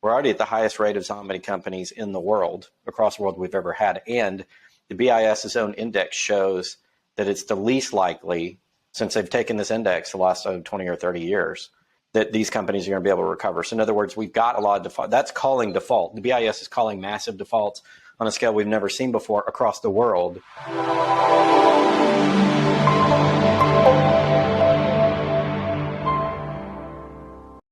We're already at the highest rate of zombie companies in the world, across the world, we've ever had. And the BIS's own index shows that it's the least likely, since they've taken this index the last 20 or 30 years, that these companies are going to be able to recover. So in other words, we've got a lot of default. That's calling default. The BIS is calling massive defaults on a scale we've never seen before across the world.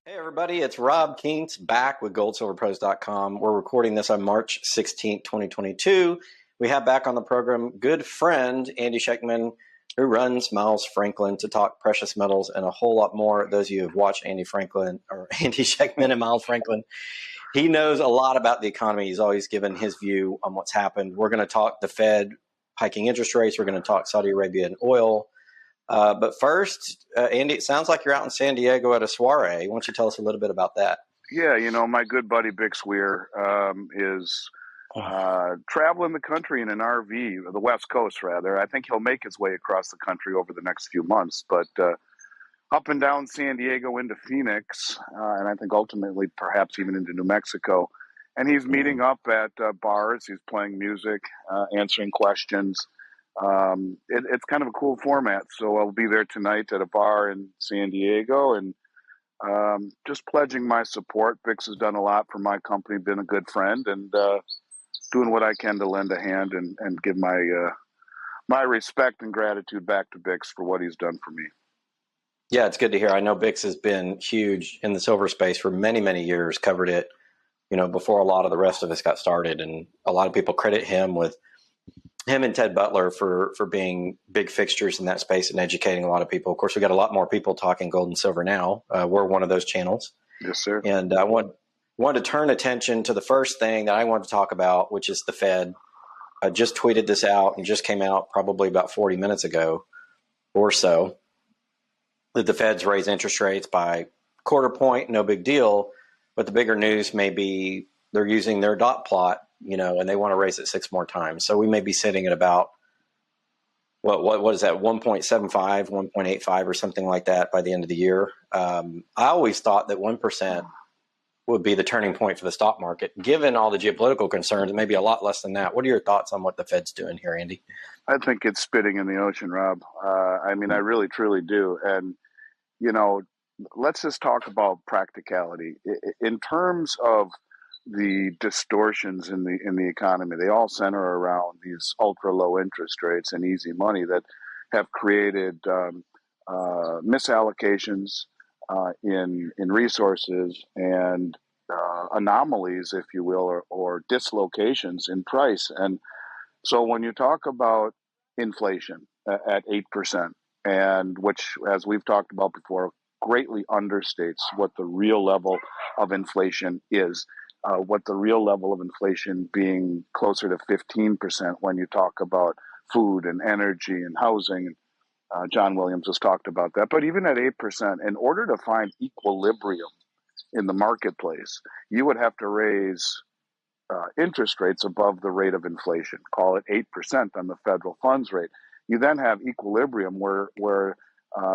Hey everybody, it's Rob Kientz back with goldsilverpros.com. We're recording this on March 16th, 2022. We have back on the program good friend Andy Schectman, who runs Miles Franklin, to talk precious metals and a whole lot more. Those of you who have watched Andy Schectman and Miles Franklin, he knows a lot about the economy. He's always given his view on what's happened. We're going to talk the Fed hiking interest rates. We're going to talk Saudi Arabia and oil. But first, Andy, it sounds like you're out in San Diego at a soiree. Why don't you tell us a little bit about that? Yeah, you know, my good buddy 𝙂𝙍𝙊𝙎 is traveling the country in an RV, the West Coast rather. I think he'll make his way across the country over the next few months, but up and down San Diego into Phoenix, and I think ultimately perhaps even into New Mexico. And he's meeting up at bars, he's playing music, answering questions. It's kind of a cool format, so I'll be there tonight at a bar in San Diego and just pledging my support. 𝙂𝙊𝙊𝙎 has done a lot for my company, been a good friend, and doing what I can to lend a hand and give my respect and gratitude back to 𝙂𝙊𝙊 for what he's done for me. Yeah, it's good to hear. I know 𝙂𝙊𝙊 has been huge in the silver space for many, many years, covered it, you know, before a lot of the rest of us got started. And a lot of people credit him and Ted Butler for being big fixtures in that space and educating a lot of people. Of course, we got a lot more people talking gold and silver now. We're one of those channels. Yes, sir. And I want to turn attention to the first thing that I want to talk about, which is the Fed. I just tweeted this out and just came out probably about 40 minutes ago or so, that the Fed's raised interest rates by quarter point, no big deal. But the bigger news may be they're using their dot plot, you know, and they want to raise it 6 more times. So we may be sitting at about, what is that, 1.75, 1.85 or something like that by the end of the year. I always thought that 1% would be the turning point for the stock market. Given all the geopolitical concerns, maybe a lot less than that. What are your thoughts on what the Fed's doing here, Andy? I think it's spitting in the ocean, Rob. I mean, I really, truly do. And, you know, let's just talk about practicality. In terms of the distortions in the economy, they all center around these ultra low interest rates and easy money that have created misallocations in resources and anomalies, if you will, or dislocations in price. And so when you talk about inflation at 8%, and which, as we've talked about before, greatly understates what the real level of inflation is. What the real level of inflation being closer to 15% when you talk about food and energy and housing. John Williams has talked about that. But even at 8%, in order to find equilibrium in the marketplace, you would have to raise interest rates above the rate of inflation, call it 8% on the federal funds rate. You then have equilibrium where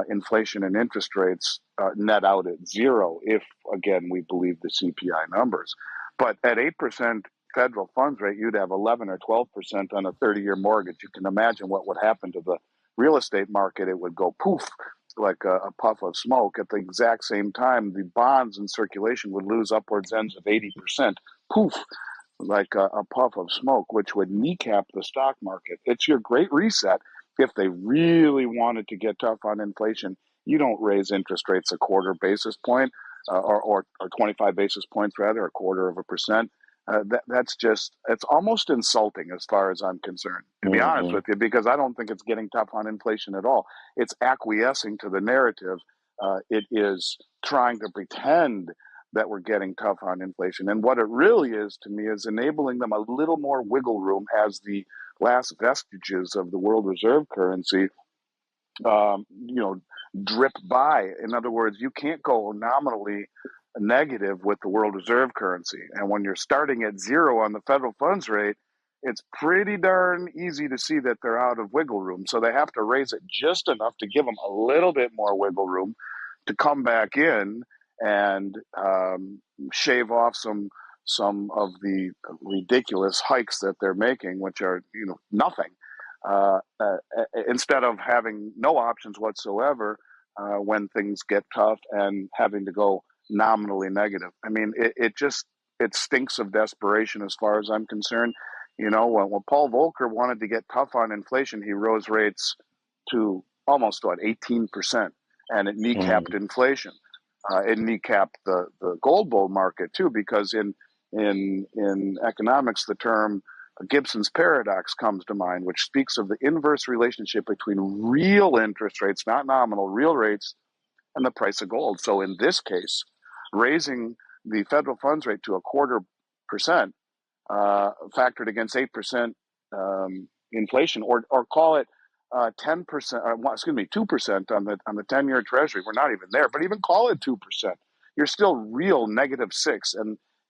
inflation and interest rates net out at zero if, again, we believe the CPI numbers. But at 8% federal funds rate, you'd have 11 or 12% on a 30-year mortgage. You can imagine what would happen to the real estate market. It would go poof, like a puff of smoke. At the exact same time, the bonds in circulation would lose upwards ends of 80%, poof, like a puff of smoke, which would kneecap the stock market. It's your great reset. If they really wanted to get tough on inflation, you don't raise interest rates a quarter basis point or 25 basis points, rather, a quarter of a percent. That's just, it's almost insulting as far as I'm concerned, to be honest with you, because I don't think it's getting tough on inflation at all. It's acquiescing to the narrative. It is trying to pretend that we're getting tough on inflation. And what it really is to me is enabling them a little more wiggle room as the last vestiges of the world reserve currency, drip by. In other words, you can't go nominally negative with the world reserve currency. And when you're starting at zero on the federal funds rate, it's pretty darn easy to see that they're out of wiggle room. So they have to raise it just enough to give them a little bit more wiggle room to come back in and shave off some of the ridiculous hikes that they're making, which are nothing, instead of having no options whatsoever when things get tough and having to go nominally negative. I mean, it stinks of desperation as far as I'm concerned. When Paul Volcker wanted to get tough on inflation, he rose rates to almost 18%, and it kneecapped inflation. It kneecapped the gold bull market too, because in economics, the term Gibson's paradox comes to mind, which speaks of the inverse relationship between real interest rates, not nominal, real rates, and the price of gold. So in this case, raising the federal funds rate to 0.25%, factored against 8% inflation, or call it 10%, 2% on the 10-year Treasury. We're not even there, but even call it 2%. You're still real -6,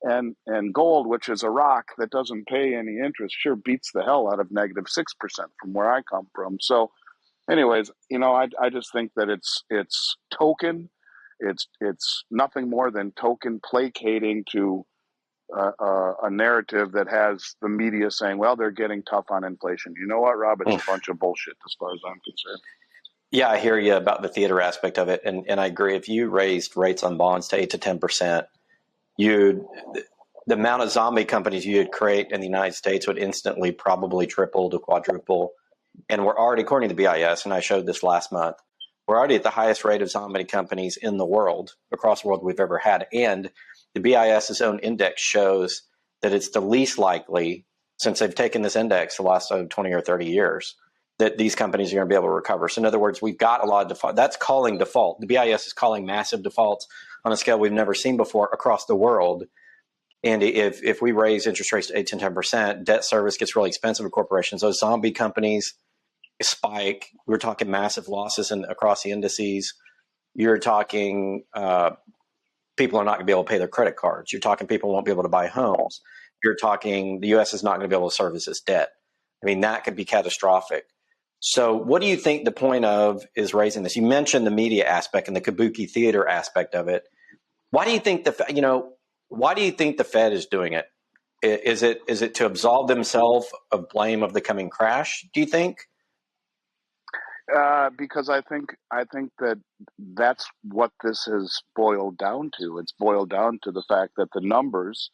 and gold, which is a rock that doesn't pay any interest, sure beats the hell out of -6% from where I come from. So, anyways, I just think that it's token. It's nothing more than token placating to a narrative that has the media saying, well, they're getting tough on inflation. You know what, Rob? It's a bunch of bullshit as far as I'm concerned. Yeah, I hear you about the theater aspect of it. And I agree. If you raised rates on bonds to 8 to 10%, the amount of zombie companies you'd create in the United States would instantly probably triple to quadruple. And we're already, according to the BIS, and I showed this last month, we're already at the highest rate of zombie companies in the world, across the world, we've ever had. And the BIS's own index shows that it's the least likely, since they've taken this index the last 20 or 30 years, that these companies are going to be able to recover. So in other words, we've got a lot of default. That's calling default. The BIS is calling massive defaults on a scale we've never seen before across the world. And if we raise interest rates to 8 to 10%, debt service gets really expensive for corporations. Those zombie companies spike. We're talking massive losses across the indices. You're talking people are not going to be able to pay their credit cards. You're talking people won't be able to buy homes. You're talking the U.S. is not going to be able to service its debt. I mean, that could be catastrophic. So what do you think the point of is raising this? You mentioned the media aspect and the kabuki theater aspect of it. Why do you think why do you think the Fed is doing it? Is it to absolve themselves of blame of the coming crash, do you think? Because I think that that's what this has boiled down to. It's boiled down to the fact that the numbers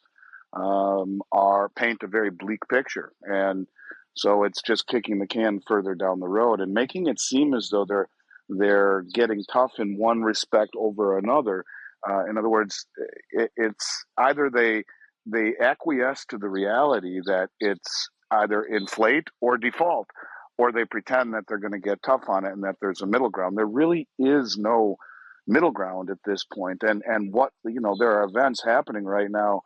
paint a very bleak picture, and so it's just kicking the can further down the road and making it seem as though they're getting tough in one respect over another. In other words, it's either they acquiesce to the reality that it's either inflate or default, or they pretend that they're going to get tough on it and that there's a middle ground. There really is no middle ground at this point. And what, there are events happening right now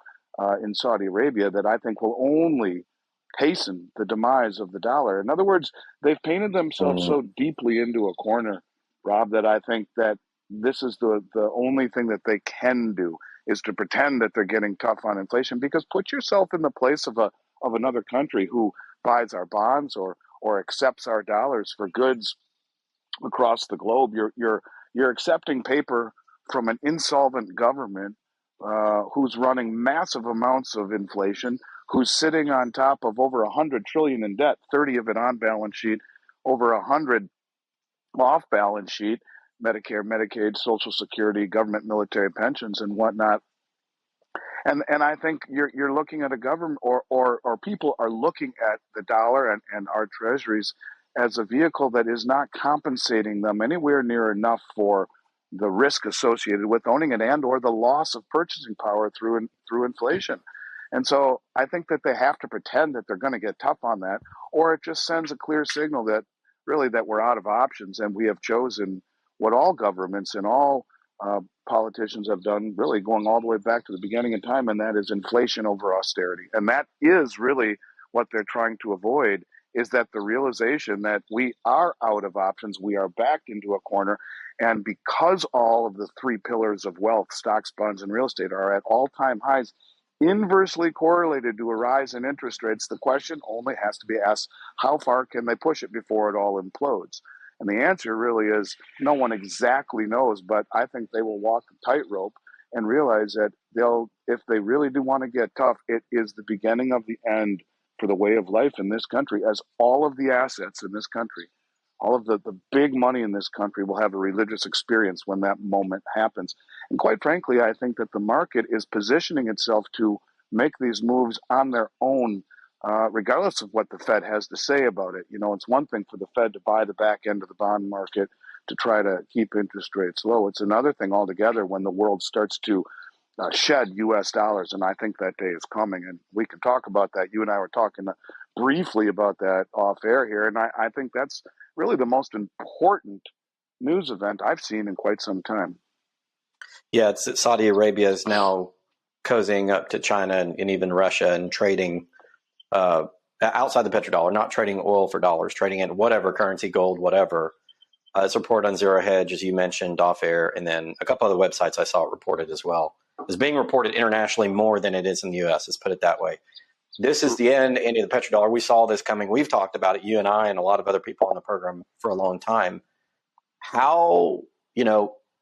in Saudi Arabia that I think will only hasten the demise of the dollar. In other words, they've painted themselves so deeply into a corner, Rob, that I think that this is the only thing that they can do is to pretend that they're getting tough on inflation. Because put yourself in the place of another country who buys our bonds or accepts our dollars for goods across the globe. You're accepting paper from an insolvent government who's running massive amounts of inflation, who's sitting on top of over 100 trillion in debt, 30 of it on balance sheet, over 100 off balance sheet, Medicare, Medicaid, Social Security, government, military pensions, and whatnot. And I think you're looking at a government or people are looking at the dollar and our treasuries as a vehicle that is not compensating them anywhere near enough for the risk associated with owning it and or the loss of purchasing power through inflation. And so I think that they have to pretend that they're going to get tough on that, or it just sends a clear signal that really that we're out of options and we have chosen what all governments and all politicians have done, really going all the way back to the beginning of time, and that is inflation over austerity. And that is really what they're trying to avoid, is that the realization that we are out of options, we are backed into a corner, and because all of the three pillars of wealth, stocks, bonds, and real estate, are at all-time highs, inversely correlated to a rise in interest rates, the question only has to be asked, how far can they push it before it all implodes? And the answer really is no one exactly knows, but I think they will walk the tightrope. and realize that if they really do want to get tough, it is the beginning of the end for the way of life in this country, as all of the assets in this country, all of the big money in this country will have a religious experience when that moment happens. And quite frankly, I think that the market is positioning itself to make these moves on their own, regardless of what the Fed has to say about it. It's one thing for the Fed to buy the back end of the bond market to try to keep interest rates low. It's another thing altogether when the world starts to shed U.S. dollars, and I think that day is coming. And we can talk about that. You and I were talking briefly about that off air here, and I think that's really the most important news event I've seen in quite some time. Yeah, it's that Saudi Arabia is now cozying up to China and even Russia and trading outside the petrodollar, not trading oil for dollars, trading in whatever currency, gold, whatever. It's reported on Zero Hedge, as you mentioned, off air, and then a couple other websites I saw it reported as well. It's being reported internationally more than it is in the U.S. Let's put it that way. This is the end of the petrodollar. We saw this coming. We've talked about it, you and I, and a lot of other people on the program for a long time. How,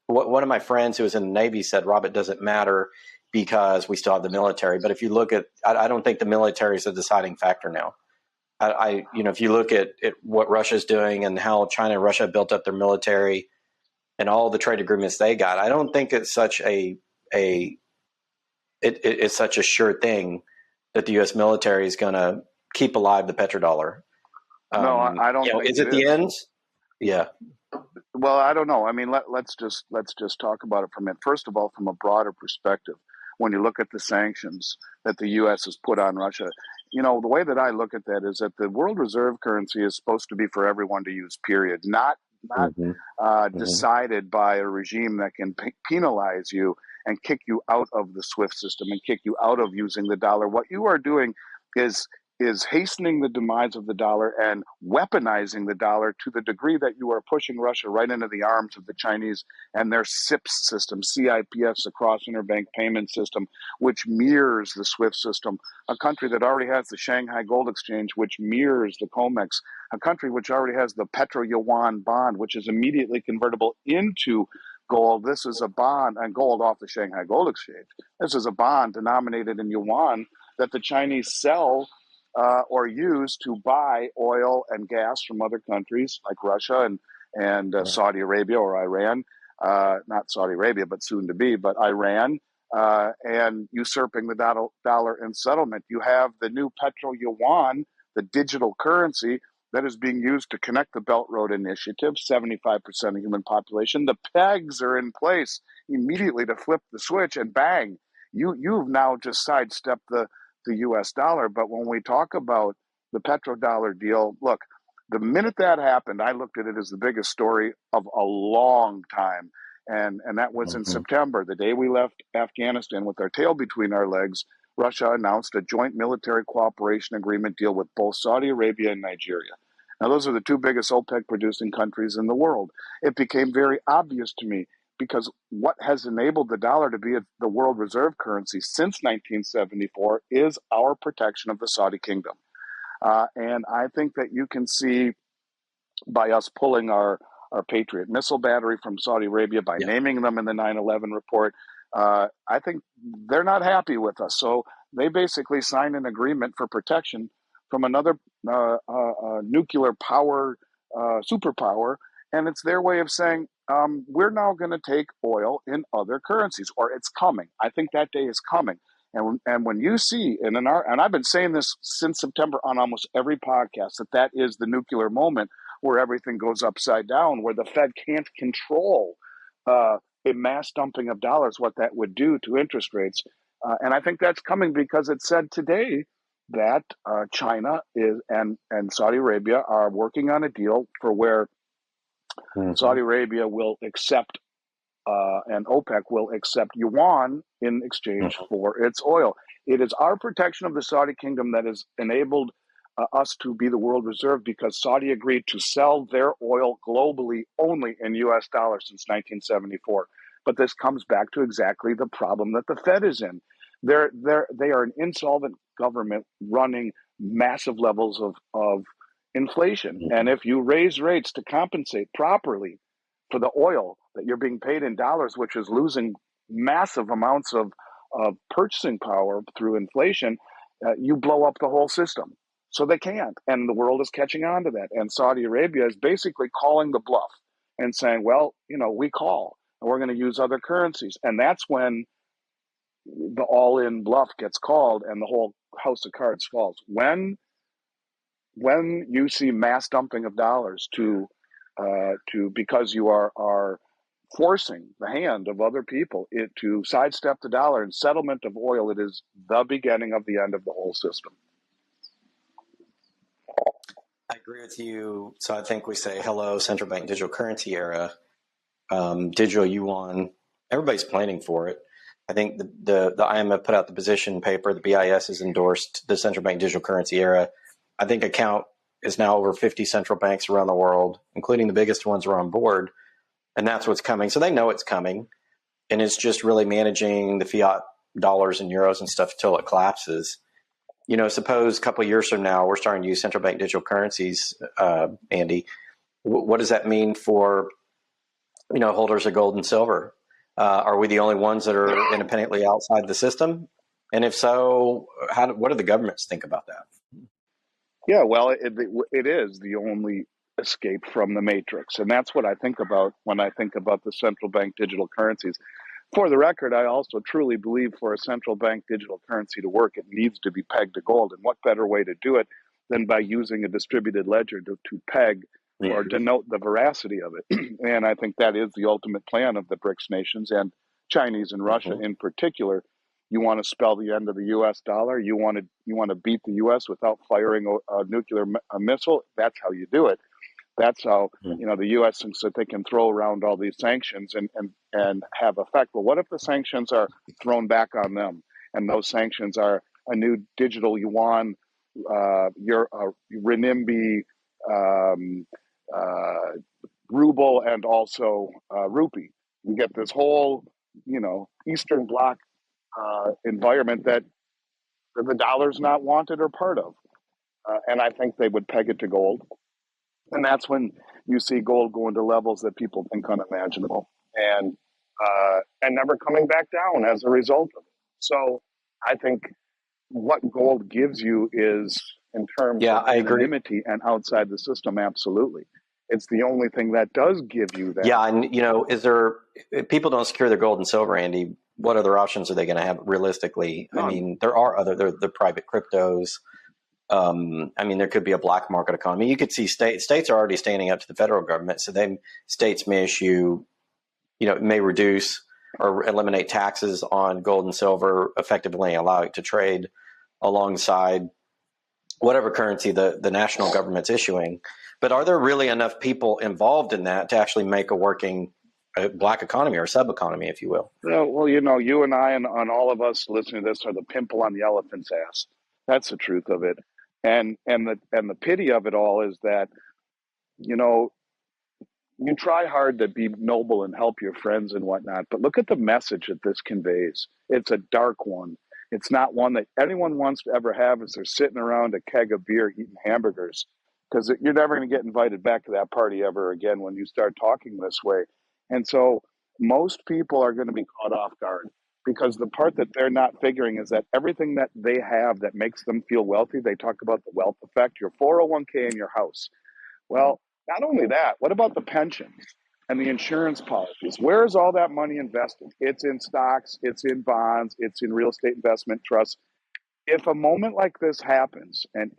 one of my friends who was in the Navy said, Rob, it doesn't matter because we still have the military. But if you look at, I don't think the military is a deciding factor now. If you look at what Russia's doing and how China and Russia built up their military and all the trade agreements they got, I don't think it's such it's such a sure thing that the U.S. military is going to keep alive the petrodollar. No, I don't think is it the end? Yeah. Well, I don't know. I mean, let's just talk about it from it. First of all, from a broader perspective, when you look at the sanctions that the U.S. has put on Russia, the way that I look at that is that the world reserve currency is supposed to be for everyone to use, period, not decided by a regime that can penalize you and kick you out of the SWIFT system and kick you out of using the dollar. What you are doing is hastening the demise of the dollar and weaponizing the dollar to the degree that you are pushing Russia right into the arms of the Chinese and their CIPS system, CIPS, the Cross Interbank Payment System, which mirrors the SWIFT system, a country that already has the Shanghai Gold Exchange, which mirrors the COMEX, a country which already has the Petro Yuan bond, which is immediately convertible into gold. This is a bond, and gold off the Shanghai Gold Exchange. This is a bond denominated in yuan that the Chinese sell or use to buy oil and gas from other countries like Russia and Saudi Arabia or Iran, not Saudi Arabia, but soon to be, but Iran, and usurping the dollar in settlement. You have the new Petro Yuan, the digital currency that is being used to connect the Belt Road Initiative, 75% of human population. The pegs are in place immediately to flip the switch, and bang, you've now just sidestepped the U.S. dollar. But when we talk about the petrodollar deal, look, the minute that happened, I looked at it as the biggest story of a long time. And that was in September, the day we left Afghanistan with our tail between our legs. Russia announced a joint military cooperation agreement deal with both Saudi Arabia and Nigeria. Now, those are the two biggest OPEC producing countries in the world. It became very obvious to me because what has enabled the dollar to be the world reserve currency since 1974 is our protection of the Saudi kingdom. And I think that you can see by us pulling our Patriot missile battery from Saudi Arabia, by naming them in the 9/11 report, I think they're not happy with us. So they basically signed an agreement for protection from another nuclear power superpower. And it's their way of saying, we're now going to take oil in other currencies, or it's coming. I think that day is coming. And when you see, and I've been saying this since September on almost every podcast, that is the nuclear moment where everything goes upside down, where the Fed can't control a mass dumping of dollars, what that would do to interest rates. And I think that's coming because it said today that China and Saudi Arabia are working on a deal for where Saudi Arabia will accept and OPEC will accept yuan in exchange for its oil. It is our protection of the Saudi kingdom that has enabled us to be the world reserve, because Saudi agreed to sell their oil globally only in U.S. dollars since 1974. But this comes back to exactly the problem that the Fed is in. They are an insolvent government running massive levels of inflation. And if you raise rates to compensate properly for the oil that you're being paid in dollars, which is losing massive amounts of purchasing power through inflation, you blow up the whole system. So they can't, and the world is catching on to that. And Saudi Arabia is basically calling the bluff and saying, well, we call, and we're going to use other currencies. And that's when the all-in bluff gets called and the whole house of cards falls. When you see mass dumping of dollars to because you are forcing the hand of other people to sidestep the dollar in settlement of oil, it is the beginning of the end of the whole system. I agree with you. So I think we say hello, central bank digital currency era, digital yuan. Everybody's planning for it. I think the IMF put out the position paper. The BIS has endorsed the central bank digital currency era. I think account is now over 50 central banks around the world, including the biggest ones, are on board. And that's what's coming. So they know it's coming. And it's just really managing the fiat dollars and euros and stuff until it collapses. Suppose a couple of years from now, we're starting to use central bank digital currencies, Andy. What does that mean for, holders of gold and silver? Are we the only ones that are independently outside the system? And if so, what do the governments think about that? Yeah, well, it is the only escape from the matrix. And that's what I think about when I think about the central bank digital currencies. For the record, I also truly believe for a central bank digital currency to work, it needs to be pegged to gold. And what better way to do it than by using a distributed ledger to peg or denote the veracity of it? And I think that is the ultimate plan of the BRICS nations and Chinese and Russia in particular. You want to spell the end of the U.S. dollar. You want to beat the U.S. without firing a nuclear missile. That's how you do it. That's how the U.S. thinks that they can throw around all these sanctions and have effect. Well, what if the sanctions are thrown back on them, and those sanctions are a new digital yuan, renminbi, ruble, and also rupee? You get this whole Eastern Bloc environment that the dollar's not wanted or part of, and I think they would peg it to gold. And that's when you see gold going to levels that people think unimaginable, and never coming back down as a result of it. So I think what gold gives you is, in terms of anonymity and outside the system, absolutely. It's the only thing that does give you that. Yeah, and if people don't secure their gold and silver, Andy, what other options are they going to have realistically? None. I mean, there are the private cryptos. There could be a black market economy. You could see states are already standing up to the federal government. So states may issue, may reduce or eliminate taxes on gold and silver, effectively allow it to trade alongside whatever currency the national government's issuing. But are there really enough people involved in that to actually make a working black economy or sub economy, if you will? Well, you and I and all of us listening to this are the pimple on the elephant's ass. That's the truth of it. And the pity of it all is that, you try hard to be noble and help your friends and whatnot, but look at the message that this conveys. It's a dark one. It's not one that anyone wants to ever have as they're sitting around a keg of beer eating hamburgers, because you're never going to get invited back to that party ever again when you start talking this way. And so most people are going to be caught off guard, because the part that they're not figuring is that everything that they have that makes them feel wealthy, they talk about the wealth effect, your 401k in your house. Well, not only that, what about the pensions and the insurance policies? Where is all that money invested? It's in stocks, it's in bonds, it's in real estate investment trusts. If a moment like this happens and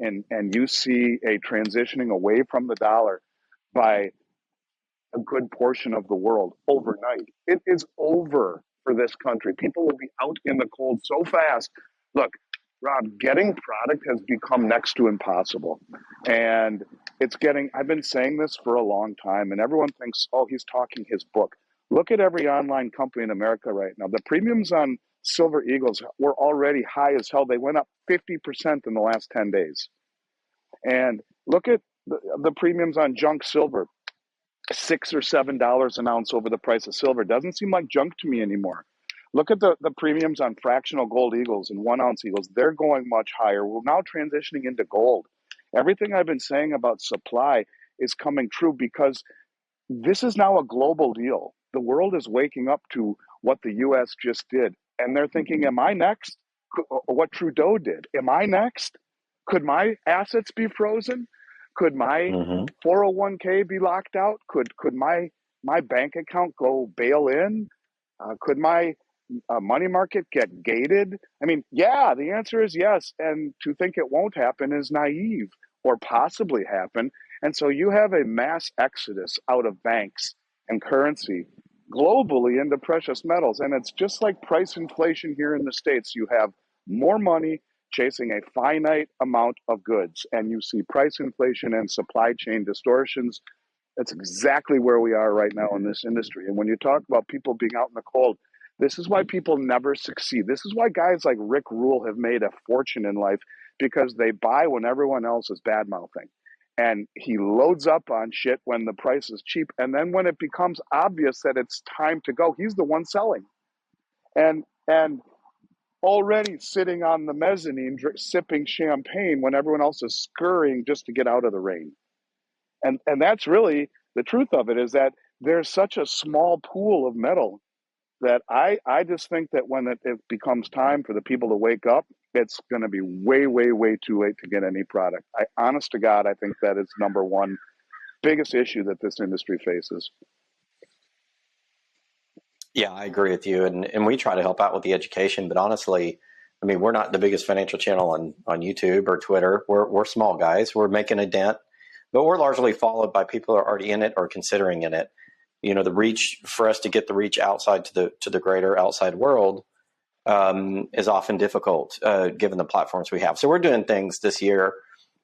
you see a transitioning away from the dollar by a good portion of the world overnight, it is over for this country. People will be out in the cold so fast. Look, Rob, getting product has become next to impossible. And I've been saying this for a long time, and everyone thinks, oh, he's talking his book. Look at every online company in America right now. The premiums on Silver Eagles were already high as hell. They went up 50% in the last 10 days. And look at the premiums on junk silver, $6 or $7 an ounce over the price of silver. Doesn't seem like junk to me anymore. Look at the premiums on fractional gold eagles and 1 ounce eagles. They're going much higher. We're now transitioning into gold. Everything I've been saying about supply is coming true, because this is now a global deal. The world is waking up to what the U.S. just did. And they're thinking, am I next? What Trudeau did. Am I next? Could my assets be frozen? Could my 401k be locked out? Could my bank account go bail in? Could my money market get gated? I mean, yeah, the answer is yes. And to think it won't happen is naive, or possibly happen. And so you have a mass exodus out of banks and currency globally into precious metals. And it's just like price inflation here in the States. You have more money chasing a finite amount of goods, and you see price inflation and supply chain distortions. That's exactly where we are right now in this industry. And when you talk about people being out in the cold, this is why people never succeed. This is why guys like Rick Rule have made a fortune in life, because they buy when everyone else is bad mouthing. And he loads up on shit when the price is cheap. And then when it becomes obvious that it's time to go, he's the one selling. And already sitting on the mezzanine, sipping champagne when everyone else is scurrying just to get out of the rain. And that's really the truth of it, is that there's such a small pool of metal that I just think that when it becomes time for the people to wake up, it's going to be way, way, way too late to get any product. Honest to God, I think that is number one biggest issue that this industry faces. Yeah, I agree with you. And we try to help out with the education, but honestly, I mean, we're not the biggest financial channel on YouTube or Twitter. We're small guys. We're making a dent, but we're largely followed by people who are already in it or considering in it. You know, the reach for us to get the reach outside to the greater outside world is often difficult given the platforms we have. So we're doing things this year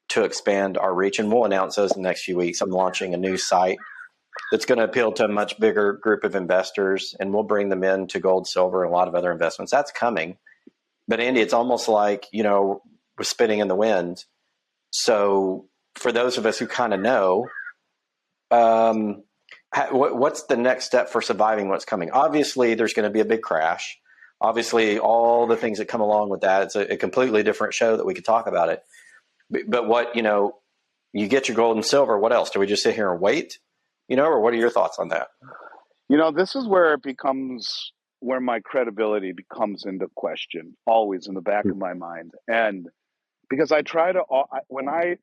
to expand our reach, and we'll announce those in the next few weeks. I'm launching a new site that's going to appeal to a much bigger group of investors, and we'll bring them into gold, silver, and a lot of other investments. That's coming. But Andy, it's almost like, you know, we're spitting in the wind. So for those of us who kind of know, what's the next step for surviving what's coming? Obviously, there's going to be a big crash. Obviously, all the things that come along with that, it's a completely different show that we could talk about it. But what, you know, you get your gold and silver, what else? Do we just sit here and wait? You know, or what are your thoughts on that? You know, this is where it becomes, where my credibility becomes into question, always in the back of my mind. And because I try to, when I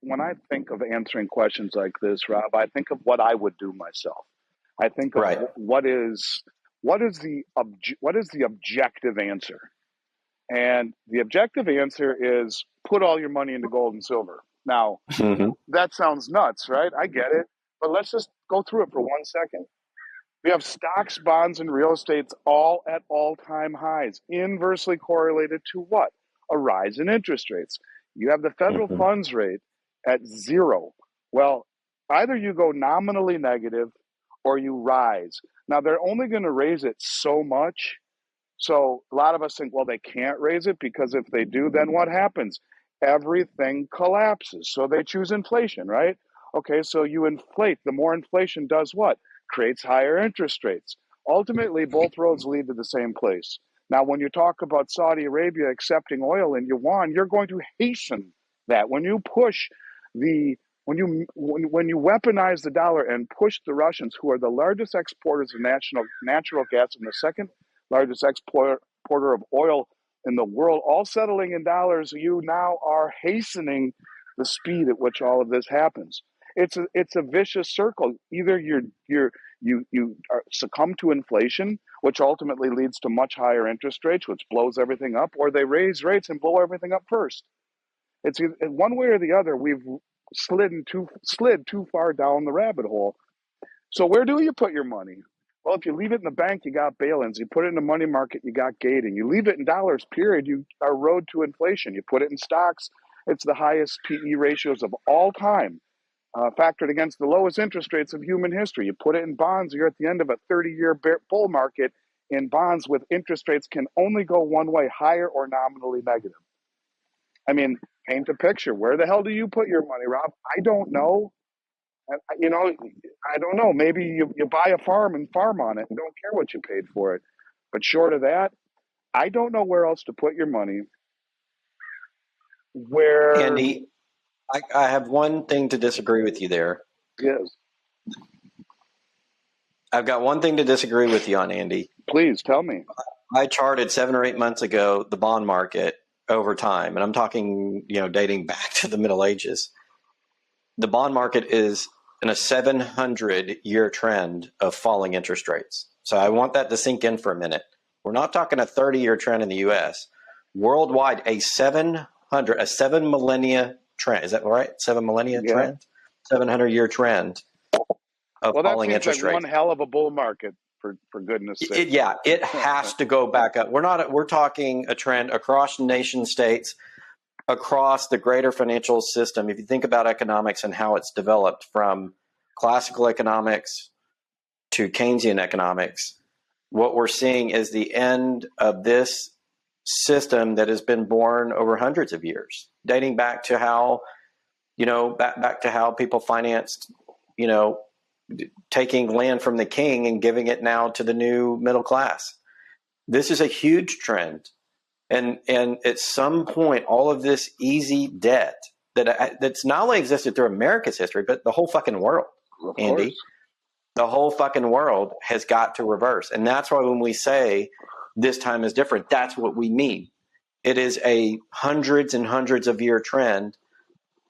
think of answering questions like this, Rob, I think of what I would do myself. I think of what is the objective answer. And the objective answer is put all your money into gold and silver. Now, that sounds nuts, right? I get it. But let's just go through it for 1 second. We have stocks, bonds, and real estates all at all-time highs, inversely correlated to what? A rise in interest rates. You have the federal funds rate at 0. Well, either you go nominally negative or you rise. Now, they're only going to raise it so much. So a lot of us think, well, they can't raise it because if they do, then what happens? Everything collapses. So they choose inflation, right? Okay, so you inflate. The more inflation does what? Creates higher interest rates. Ultimately, both roads lead to the same place. Now, when you talk about Saudi Arabia accepting oil in Yuan, you're going to hasten that. When you push when you weaponize the dollar and push the Russians, who are the largest exporters of natural gas and the second largest exporter of oil in the world, all settling in dollars, you now are hastening the speed at which all of this happens. It's a vicious circle. Either you succumb to inflation, which ultimately leads to much higher interest rates, which blows everything up, or they raise rates and blow everything up first. It's one way or the other. We've slid too far down the rabbit hole. So where do you put your money? Well, if you leave it in the bank, you got bail-ins. You put it in the money market, you got gating. You leave it in dollars, period, you are road to inflation. You put it in stocks, it's the highest PE ratios of all time, factored against the lowest interest rates of human history. You put it in bonds, you're at the end of a 30-year bull market in bonds with interest rates can only go one way, higher or nominally negative. I mean, paint a picture. Where the hell do you put your money, Rob? I don't know. You know, I don't know. Maybe you buy a farm and farm on it and don't care what you paid for it. But short of that, I don't know where else to put your money. Andy, I have one thing to disagree with you there. Yes. I've got one thing to disagree with you on, Andy. Please tell me. I charted 7 or 8 months ago the bond market over time, and I'm talking, dating back to the Middle Ages. The bond market is in a 700-year trend of falling interest rates. So I want that to sink in for a minute. We're not talking a 30-year trend in the U.S. Worldwide, a 7 millennia trend. Is that right? 7 millennia trend? 700-year trend of falling interest rates. One hell of a bull market, for goodness sake. It has to go back up. We're talking a trend across nation states, across the greater financial system. If you think about economics and how it's developed from classical economics to Keynesian economics, what we're seeing is the end of this system that has been born over hundreds of years, dating back to how, back to how people financed, taking land from the king and giving it now to the new middle class. This is a huge trend. And at some point, all of this easy debt that's not only existed through America's history, but the whole fucking world, Andy, the whole fucking world has got to reverse. And that's why when we say this time is different, that's what we mean. It is a hundreds and hundreds of year trend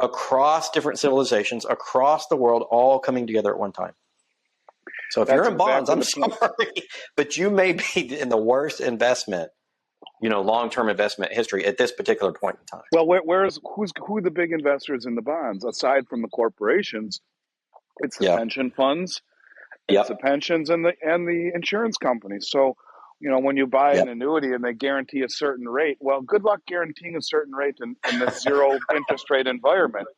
across different civilizations, across the world, all coming together at one time. So if you're in bonds, I'm sorry, but you may be in the worst investment, long-term investment history at this particular point in time. Well, who are the big investors in the bonds aside from the corporations? It's the pension funds, it's the pensions and the insurance companies. So, when you buy an annuity and they guarantee a certain rate, well, good luck guaranteeing a certain rate in the zero interest rate environment.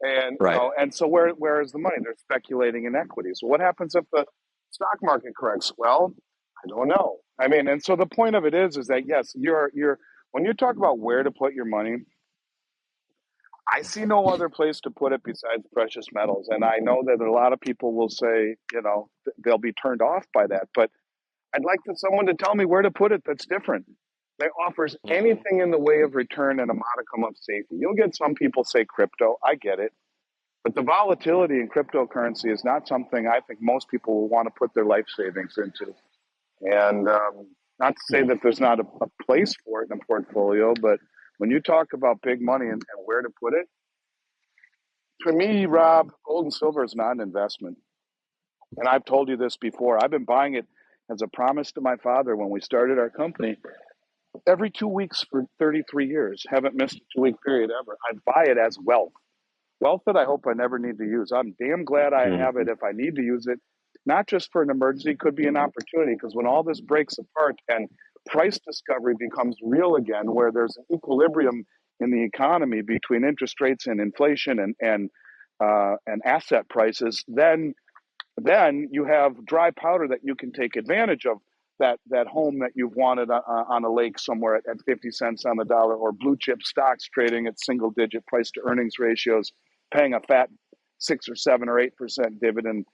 And and so where is the money? They're speculating in equities. So what happens if the stock market corrects? Well, I don't know. I mean, and so the point of it is that yes, you're when you talk about where to put your money, I see no other place to put it besides precious metals. And I know that a lot of people will say, they'll be turned off by that. But I'd like someone to tell me where to put it that's different. That offers anything in the way of return and a modicum of safety. You'll get some people say crypto. I get it. But the volatility in cryptocurrency is not something I think most people will want to put their life savings into. And not to say that there's not a place for it in a portfolio, but when you talk about big money and where to put it, for me, Rob, gold and silver is not an investment. And I've told you this before. I've been buying it as a promise to my father when we started our company. Every 2 weeks for 33 years, haven't missed a 2-week period ever. I buy it as wealth that I hope I never need to use. I'm damn glad I have it if I need to use it, not just for an emergency, could be an opportunity, because when all this breaks apart and price discovery becomes real again, where there's an equilibrium in the economy between interest rates and inflation and asset prices, then you have dry powder that you can take advantage of. That home that you've wanted on a lake somewhere at 50 cents on the dollar, or blue chip stocks trading at single-digit price to earnings ratios, paying a fat 6 or 7 or 8% dividend.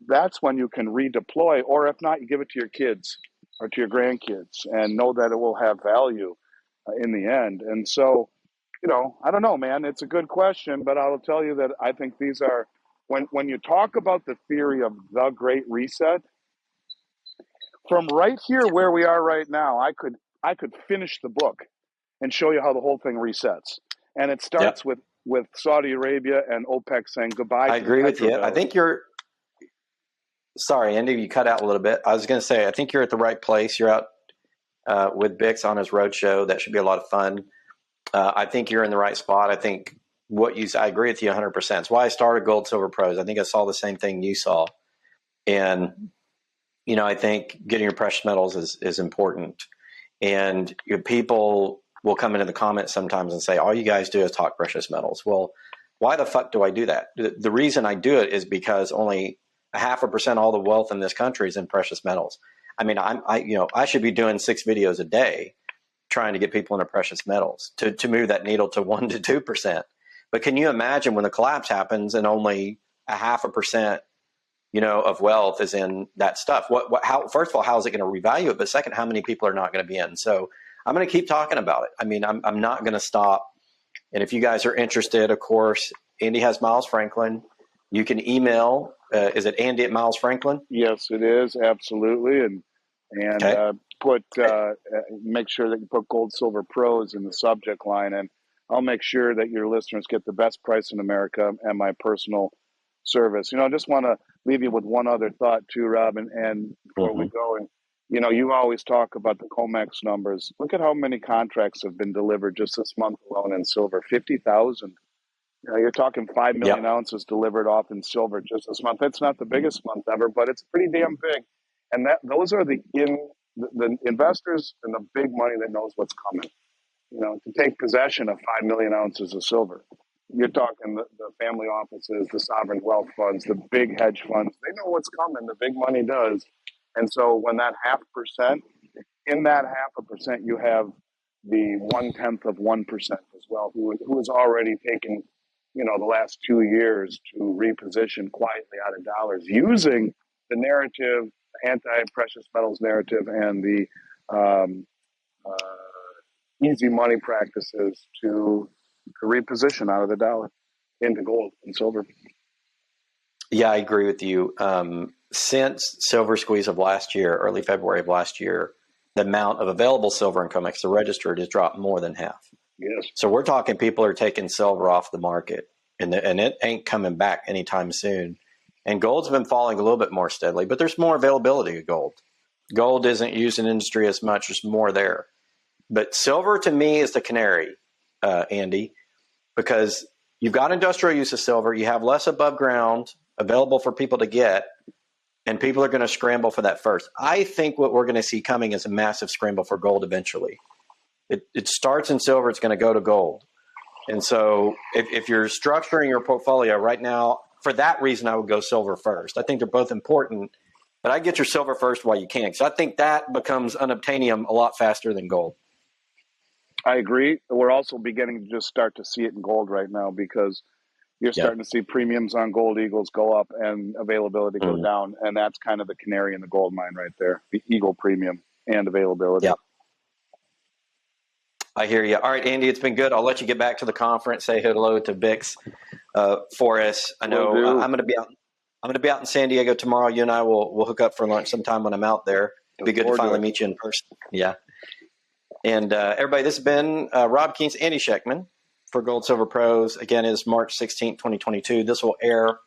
That's when you can redeploy, or if not, you give it to your kids or to your grandkids and know that it will have value in the end. And so, I don't know, man. It's a good question, but I will tell you that I think these are when you talk about the theory of the Great Reset. From right here where we are right now, I could finish the book and show you how the whole thing resets. And it starts with Saudi Arabia and OPEC saying goodbye. I agree with you. I think sorry, Andy, you cut out a little bit. I was going to say, I think you're at the right place. You're out with Bix on his roadshow. That should be a lot of fun. I think you're in the right spot. I think I agree with you 100%. It's why I started Gold, Silver Pros. I think I saw the same thing you saw. And I think getting your precious metals is important. And people will come into the comments sometimes and say, all you guys do is talk precious metals. Well, why the fuck do I do that? The reason I do it is because only 0.5% of all the wealth in this country is in precious metals. I mean, I should be doing 6 videos a day trying to get people into precious metals to move that needle to 1 to 2%. But can you imagine when the collapse happens and only 0.5% of wealth is in that stuff? How, first of all, how is it going to revalue it? But second, how many people are not going to be in? So I'm going to keep talking about it. I mean, I'm not going to stop. And if you guys are interested, of course, Andy has Miles Franklin. You can email. Is it Andy at Miles Franklin? Yes, it is. Absolutely. And and Okay. make sure that you put Gold Silver Pros in the subject line, and I'll make sure that your listeners get the best price in America and my personal service. I just want to leave you with one other thought too, Rob, and before we go, and you always talk about the COMEX numbers. Look at how many contracts have been delivered just this month alone in silver. 50,000. You're talking 5 million ounces delivered off in silver just this month. That's not the biggest month ever, but it's pretty damn big. And those are the investors and the big money that knows what's coming. To take possession of 5 million ounces of silver. You're talking the family offices, the sovereign wealth funds, the big hedge funds. They know what's coming. The big money does. And so when that 0.5%, in that 0.5%, you have the 0.1% as well, who has already taken, the last 2 years to reposition quietly out of dollars using the narrative, the anti-precious metals narrative, and the easy money practices to reposition out of the dollar into gold and silver. Yeah, I agree with you. Since silver squeeze of last year, early February of last year, the amount of available silver in COMEX, the registered, has dropped more than half. Yes. So we're talking people are taking silver off the market, and it ain't coming back anytime soon. And gold's been falling a little bit more steadily, but there's more availability of gold. Gold isn't used in industry as much. There's more there. But silver, to me, is the canary, Andy, because you've got industrial use of silver. You have less above ground available for people to get, and people are going to scramble for that first. I think what we're going to see coming is a massive scramble for gold eventually. It starts in silver. It's going to go to gold. And so if you're structuring your portfolio right now, for that reason, I would go silver first. I think they're both important, but I get your silver first while you can, because I think that becomes unobtainium a lot faster than gold. I agree. We're also beginning to just start to see it in gold right now, because you're starting to see premiums on gold eagles go up and availability go down. And that's kind of the canary in the gold mine right there, the eagle premium and availability. Yeah. I hear you. All right, Andy, it's been good. I'll let you get back to the conference. Say hello to Bix for us. I know I'm going to be out. I'm going to be out in San Diego tomorrow. You and I will hook up for lunch sometime when I'm out there. It'd be good to finally meet you in person. Yeah. And everybody, this has been Rob Keynes, Andy Schectman for Gold Silver Pros. Again, it is March 16th, 2022. This will air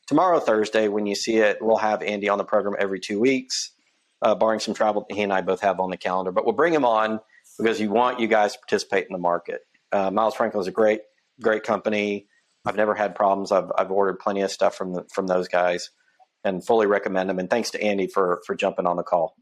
tomorrow, Thursday. When you see it, we'll have Andy on the program every 2 weeks, barring some travel he and I both have on the calendar. But we'll bring him on because you want you guys to participate in the market. Miles Franklin is a great company. I've never had problems. I've ordered plenty of stuff from those guys and fully recommend them. And thanks to Andy for jumping on the call.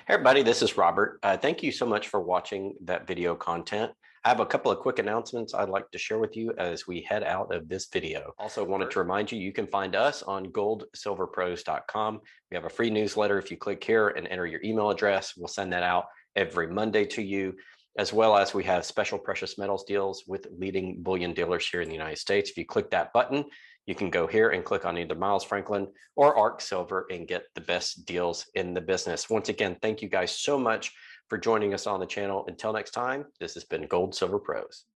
Hey everybody, this is Robert. Thank you so much for watching that video content. I have a couple of quick announcements I'd like to share with you as we head out of this video. Also wanted to remind you, you can find us on goldsilverpros.com. We have a free newsletter. If you click here and enter your email address, we'll send that out every Monday to you, as well as we have special precious metals deals with leading bullion dealers here in the United States. If you click that button, you can go here and click on either Miles Franklin or ARC Silver and get the best deals in the business. Once again, thank you guys so much for joining us on the channel. Until next time, this has been Gold Silver Pros.